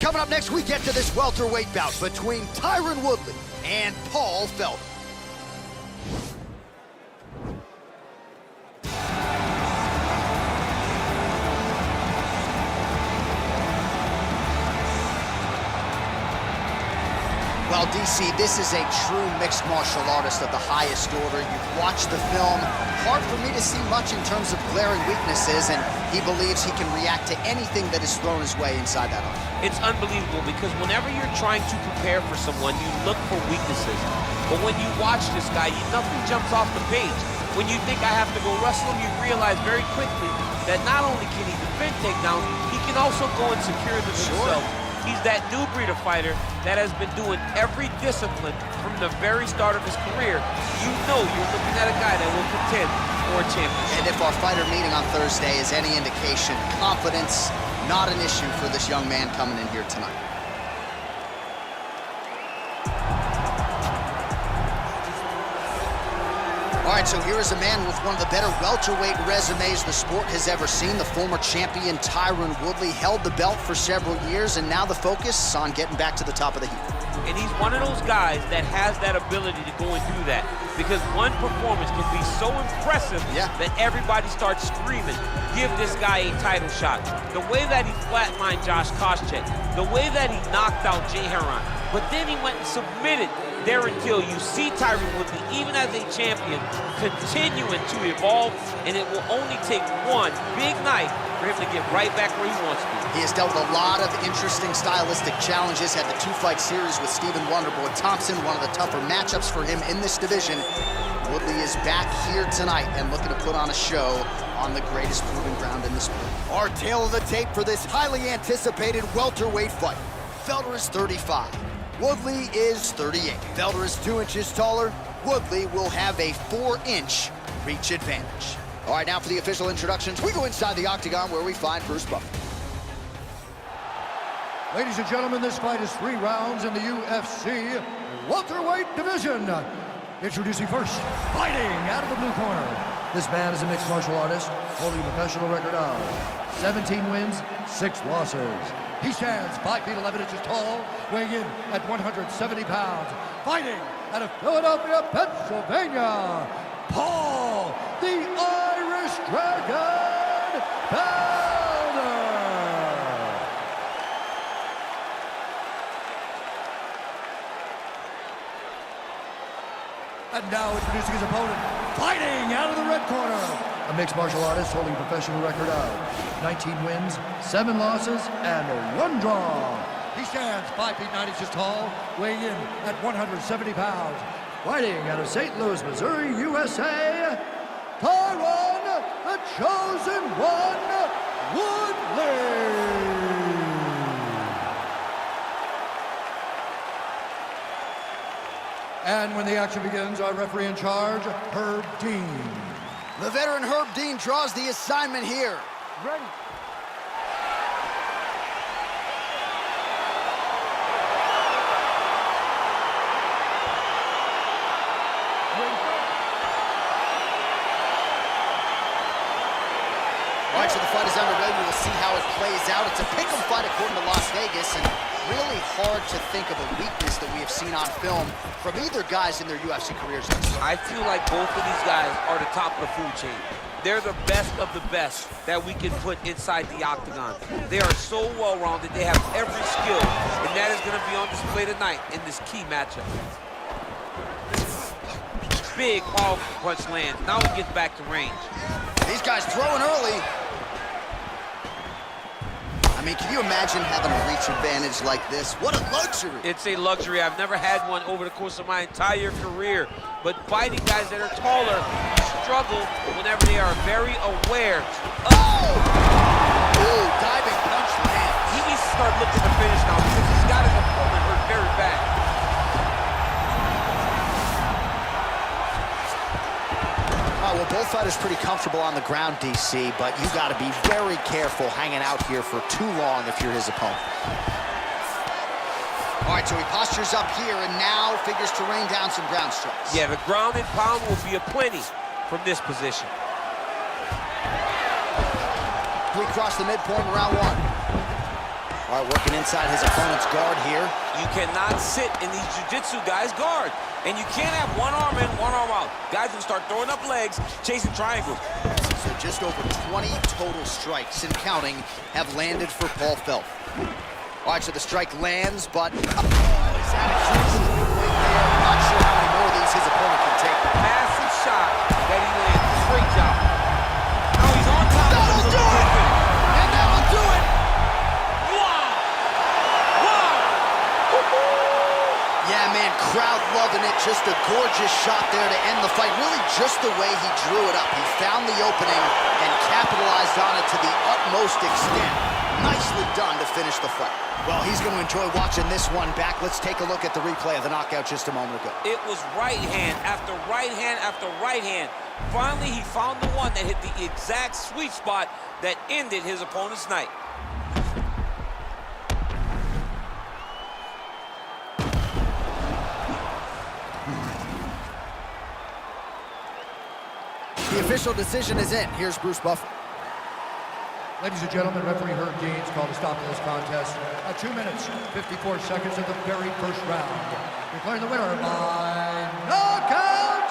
Coming up next, we get to this welterweight bout between Tyron Woodley and Paul Felder. Well, DC, this is a true mixed martial artist of the highest order. You've watched the film. Hard for me to see much in terms of glaring weaknesses, and he believes he can react to anything that is thrown his way inside that arm. It's unbelievable because whenever you're trying to prepare for someone, you look for weaknesses. But when you watch this guy, nothing jumps off the page. When you think I have to go wrestle him, you realize very quickly that not only can he defend takedowns, he can also go and secure them himself. He's that new breed of fighter that has been doing every discipline from the very start of his career. You know you're looking at a guy that will contend for a championship. And if our fighter meeting on Thursday is any indication, confidence, not an issue for this young man coming in here tonight. All right, so here is a man with one of the better welterweight resumes the sport has ever seen. The former champion Tyron Woodley held the belt for several years, and now the focus on getting back to the top of the heap. And he's one of those guys that has that ability to go and do that, because one performance can be so impressive that everybody starts screaming, give this guy a title shot. The way that he flatlined Josh Koscheck, the way that he knocked out Jay Heron, but then he went and submitted Darren Till. You see Tyron Woodley, even as a champion, continuing to evolve, and it will only take one big night for him to get right back where he wants to be. He has dealt with a lot of interesting stylistic challenges, had the 2-fight series with Stephen Wonderboy Thompson, one of the tougher matchups for him in this division. Woodley is back here tonight and looking to put on a show on the greatest proving ground in the sport. Our tale of the tape for this highly anticipated welterweight fight. Felder is 35. Woodley is 38. Felder is 2 inches taller. Woodley will have a 4-inch reach advantage. All right, now for the official introductions, we go inside the octagon where we find Bruce Buffer. Ladies and gentlemen, this fight is 3 rounds in the UFC welterweight division. Introducing first, fighting out of the blue corner. This man is a mixed martial artist, holding a professional record of 17 wins, 6 losses. He stands 5 feet 11 inches tall, weighing in at 170 pounds. Fighting out of Philadelphia, Pennsylvania, Paul, the Irish Dragon, Felder. And now introducing his opponent, fighting out of the red corner. A mixed martial artist holding a professional record of 19 wins, 7 losses, and 1 draw. He stands 5 feet 9 inches tall, weighing in at 170 pounds. Fighting out of St. Louis, Missouri, USA, Tyron, the Chosen One, Woodley. And when the action begins, our referee in charge, Herb Dean. The veteran Herb Dean draws the assignment here. Ready. All right, so the fight is underway. We will see how it plays out. It's a pick'em fight according to Las Vegas, and really hard to think of a weakness that we have seen on film from either guys in their UFC careers. I feel like both of these guys are the top of the food chain. They're the best of the best that we can put inside the octagon. They are so well-rounded. They have every skill, and that is going to be on display tonight in this key matchup. Big, powerful punch lands. Now he gets back to range. These guys throwing early. I mean, can you imagine having a reach advantage like this? What a luxury. It's a luxury. I've never had one over the course of my entire career. But fighting guys that are taller struggle whenever they are very aware. Oh! Ooh, diving punch lands. He needs to start looking to finish now because he's got his opponent hurt very bad. Well, both fighters pretty comfortable on the ground, DC, but you got to be very careful hanging out here for too long if you're his opponent. All right, so he postures up here and now figures to rain down some ground strikes. Yeah, the ground and pound will be aplenty from this position. We cross the midpoint in round 1. All right, working inside his opponent's guard here. You cannot sit in these jiu-jitsu guys' guard. And you can't have one arm in, one arm out. Guys will start throwing up legs, chasing triangles. So just over 20 total strikes and counting have landed for Paul Felder. All right, so the strike lands, but he's had a huge weight there. I'm not sure how many more of these his opponent can take. Massive shot that he landed. Great job. Now he's on top. That'll do it! And that'll do it! Wow! Wow! Yeah, man, crowd loving it. Just a gorgeous shot there to end the fight. Really just the way he drew it up. He found the opening and capitalized on it to the utmost extent. Nicely done to finish the fight. Well, he's going to enjoy watching this one back. Let's take a look at the replay of the knockout just a moment ago. It was right hand after right hand after right hand. Finally, he found the one that hit the exact sweet spot that ended his opponent's night. The official decision is in. Here's Bruce Buffer. Ladies and gentlemen, referee Herb Dean's called a stop to this contest at 2 minutes, 54 seconds of the very first round. Declaring the winner by knockout,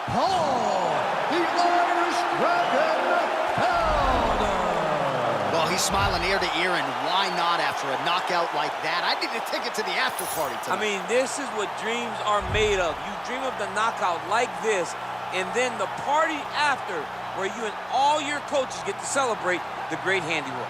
Paul the Irish Dragon Felder. Well, he's smiling ear to ear, and why not after a knockout like that? I need a ticket to the after party tonight. I mean, this is what dreams are made of. You dream of the knockout like this, and then the party after, where you and all your coaches get to celebrate the great handiwork.